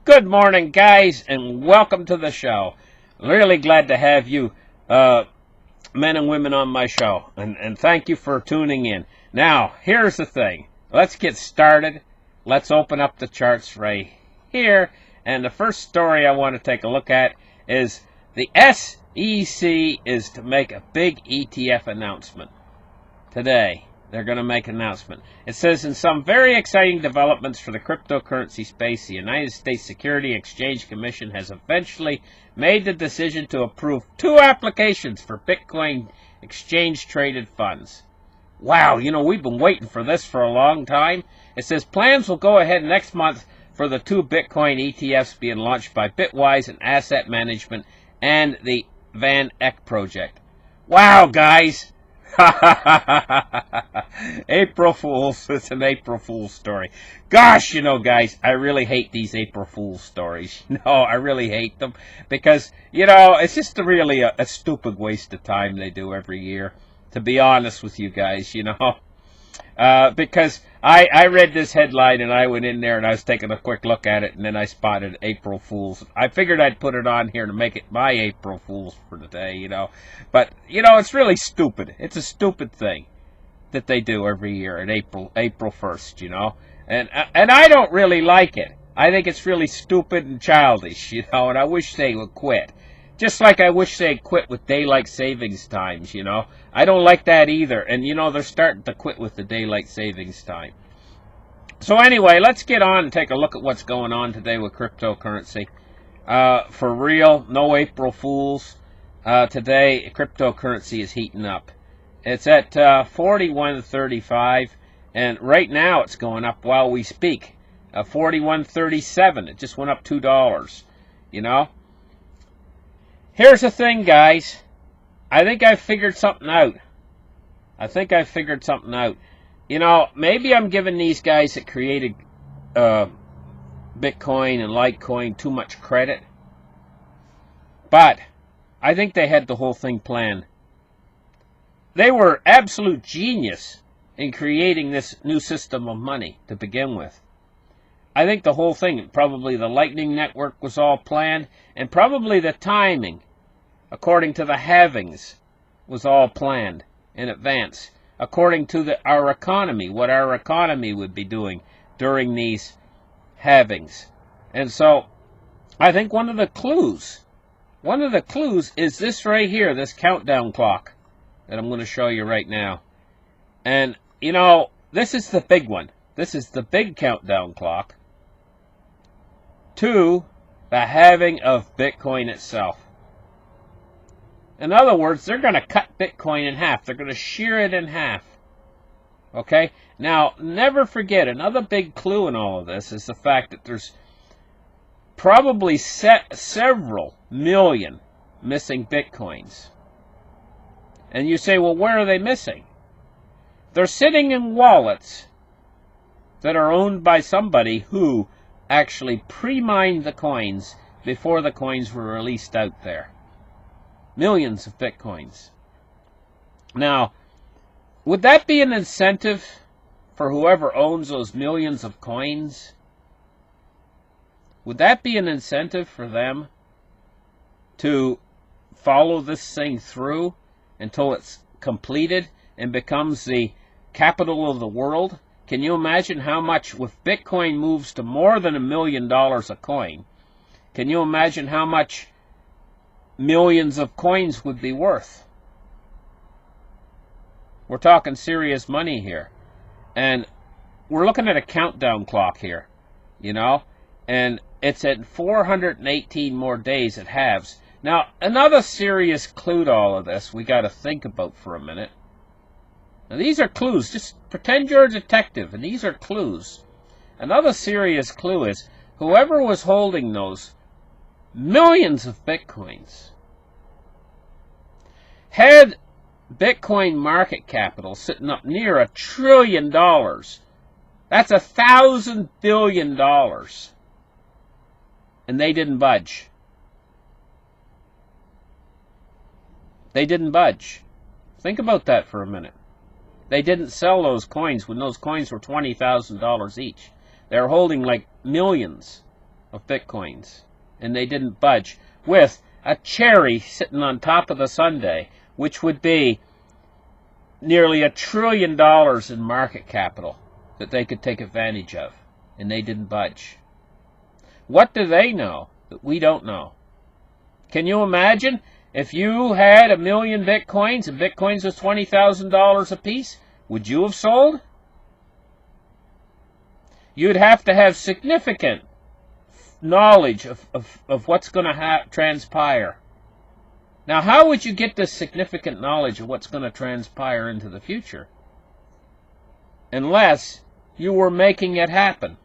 Good morning, guys, and welcome to the show. Really glad to have you, men and women, on my show, and thank you for tuning in. Now, here's the thing. Let's get started. Let's open up the charts right here, and the first story I want to take a look at is the SEC is to make a big ETF announcement today. They're going to make an announcement. It says, in some very exciting developments for the cryptocurrency space, the United States Securities and Exchange Commission has eventually made the decision to approve 2 applications for Bitcoin exchange-traded funds. Wow, we've been waiting for this for a long time. It says plans will go ahead next month for the 2 Bitcoin ETFs being launched by Bitwise and Asset Management and the Van Eck project. Wow, guys! April Fools. It's an April Fool's story. Gosh, guys, I really hate these April Fool's stories. I really hate them because, it's just really a stupid waste of time they do every year, to be honest with you guys, because I read this headline and I went in there and I was taking a quick look at it, and then I spotted April Fools. I figured I'd put it on here to make it my April Fools for today, But, it's really stupid. It's a stupid thing that they do every year at April 1st, And I don't really like it. I think it's really stupid and childish, and I wish they would quit. Just like I wish they'd quit with daylight savings times, I don't like that either. And, they're starting to quit with the daylight savings time. So anyway, let's get on and take a look at what's going on today with cryptocurrency. For real, no April Fools. Today, cryptocurrency is heating up. It's at 41.35, and right now it's going up while we speak. 41.37. It just went up $2, Here's the thing, guys. I think I figured something out. Maybe I'm giving these guys that created Bitcoin and Litecoin too much credit. But I think they had the whole thing planned. They were absolute genius in creating this new system of money to begin with. I think the whole thing, probably the Lightning Network, was all planned, and probably the timing, according to the halvings, was all planned in advance, according to our economy, what our economy would be doing during these halvings. And so, I think one of the clues is this right here, this countdown clock that I'm going to show you right now. And, this is the big one. This is the big countdown clock to the halving of Bitcoin itself. In other words, they're going to cut Bitcoin in half. They're going to shear it in half. Okay? Now, never forget, another big clue in all of this is the fact that there's probably several million missing Bitcoins. And you say, well, where are they missing? They're sitting in wallets that are owned by somebody who actually pre-mined the coins before the coins were released out there. Millions of Bitcoins. Now, would that be an incentive for whoever owns those millions of coins? Would that be an incentive for them to follow this thing through until it's completed and becomes the capital of the world? Can you imagine how much, if Bitcoin moves to more than $1 million a coin, can you imagine how much millions of coins would be worth? We're talking serious money here. And we're looking at a countdown clock here, and it's at 418 more days it halves. Now, another serious clue to all of this we got to think about for a minute. Now, these are clues. Just pretend you're a detective, and these are clues. Another serious clue is whoever was holding those millions of Bitcoins had Bitcoin market capital sitting up near $1 trillion. That's $1,000 billion. And they didn't budge. They didn't budge. Think about that for a minute. They didn't sell those coins when those coins were $20,000 each. They're holding like millions of Bitcoins, and they didn't budge, with a cherry sitting on top of the sundae, which would be nearly $1 trillion in market capital that they could take advantage of, and they didn't budge. What do they know that we don't know? Can you imagine if you had 1 million Bitcoins and Bitcoins was $20,000 a piece? Would you have sold? You'd have to have significant knowledge of what's going to transpire. Now, how would you get this significant knowledge of what's going to transpire into the future? Unless you were making it happen.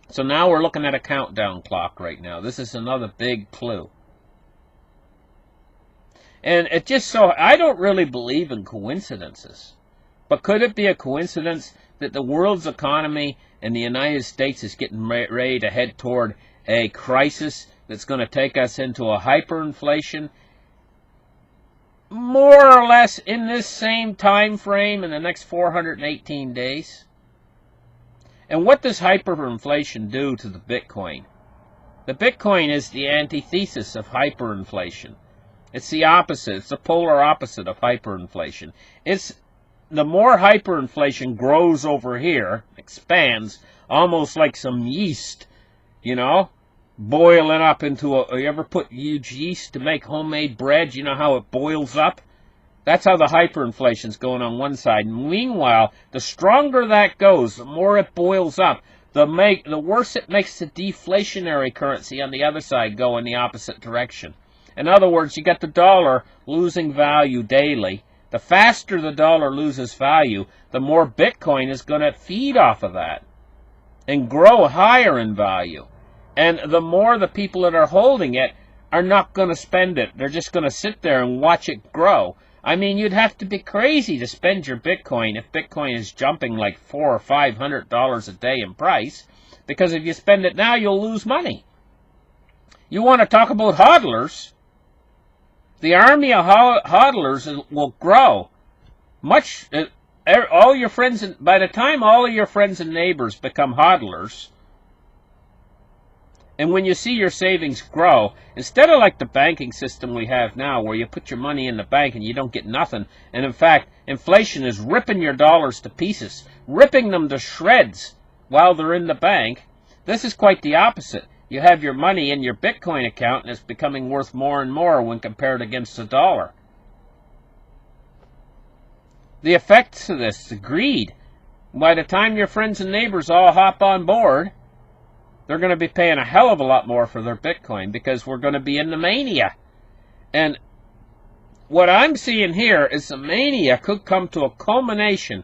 So now we're looking at a countdown clock right now. This is another big clue. And it just so, I don't really believe in coincidences. But could it be a coincidence that the world's economy and the United States is getting ready to head toward a crisis that's going to take us into a hyperinflation, more or less in this same time frame in the next 418 days? And what does hyperinflation do to the Bitcoin? The Bitcoin is the antithesis of hyperinflation. It's the opposite. It's the polar opposite of hyperinflation. It's the more hyperinflation grows over here, expands, almost like some yeast, you know, boiling up into a, you ever put huge yeast to make homemade bread? You know how it boils up? That's how the hyperinflation's going on one side. Meanwhile, the stronger that goes, the more it boils up, the worse it makes the deflationary currency on the other side go in the opposite direction. In other words, you got the dollar losing value daily. The faster the dollar loses value, the more Bitcoin is going to feed off of that and grow higher in value. And the more the people that are holding it are not going to spend it. They're just going to sit there and watch it grow. I mean, you'd have to be crazy to spend your Bitcoin if Bitcoin is jumping like $400 or $500 a day in price, because if you spend it now, you'll lose money. You want to talk about hodlers? The army of hodlers will grow. All your friends, by the time all of your friends and neighbors become hodlers, and when you see your savings grow, instead of like the banking system we have now, where you put your money in the bank and you don't get nothing, and in fact, inflation is ripping your dollars to pieces, ripping them to shreds while they're in the bank, this is quite the opposite. You have your money in your Bitcoin account, and it's becoming worth more and more when compared against the dollar. The effects of this, the greed, by the time your friends and neighbors all hop on board, they're going to be paying a hell of a lot more for their Bitcoin, because we're going to be in the mania. And what I'm seeing here is the mania could come to a culmination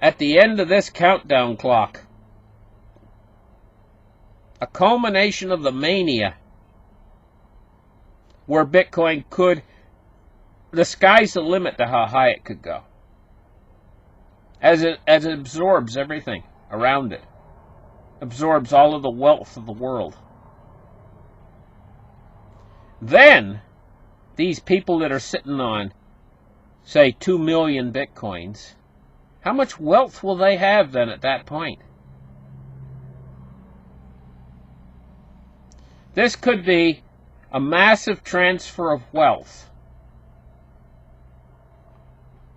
at the end of this countdown clock. A culmination of the mania where Bitcoin could, the sky's the limit to how high it could go. As it absorbs everything around it. Absorbs all of the wealth of the world. Then, these people that are sitting on, say, 2 million Bitcoins, how much wealth will they have then at that point? This could be a massive transfer of wealth.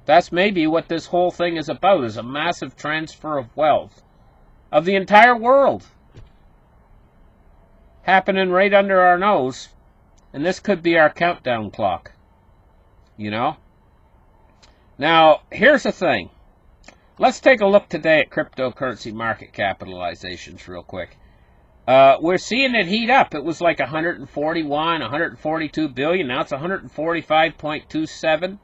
That's maybe what this whole thing is about, is a massive transfer of wealth of the entire world happening right under our nose. And this could be our countdown clock, you know. Now, here's the thing. Let's take a look today at cryptocurrency market capitalizations real quick. We're seeing it heat up. It was like 141, 142 billion. Now it's 145.27.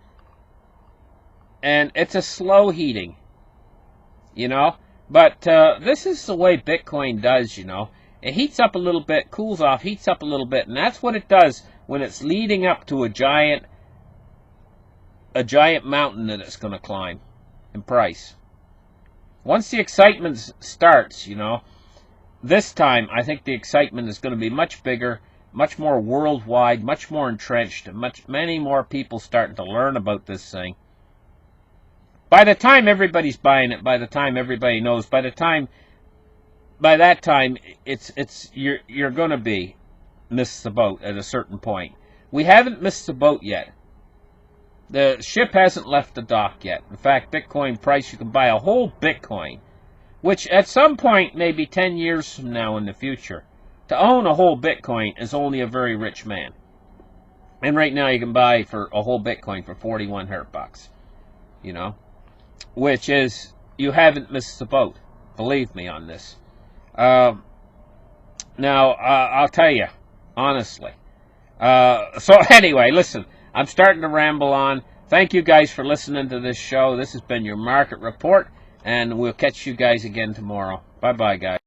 And it's a slow heating, you know. But this is the way Bitcoin does, you know. It heats up a little bit, cools off, heats up a little bit. And that's what it does when it's leading up to a giant mountain that it's going to climb in price. Once the excitement starts, you know, this time I think the excitement is going to be much bigger, much more worldwide, much more entrenched, and many more people starting to learn about this thing. By the time everybody's buying it, by the time everybody knows, by the time by that time, you're going to be missed the boat at a certain point. We haven't missed the boat yet. The ship hasn't left the dock yet. In fact, Bitcoin price, you can buy a whole Bitcoin, which at some point, maybe 10 years from now in the future, to own a whole Bitcoin is only a very rich man. And right now you can buy for a whole Bitcoin for 4100 bucks. You know? Which is, you haven't missed the boat. Believe me on this. Now, I'll tell you, honestly. So anyway, listen, I'm starting to ramble on. Thank you guys for listening to this show. This has been your market report, and we'll catch you guys again tomorrow. Bye-bye, guys.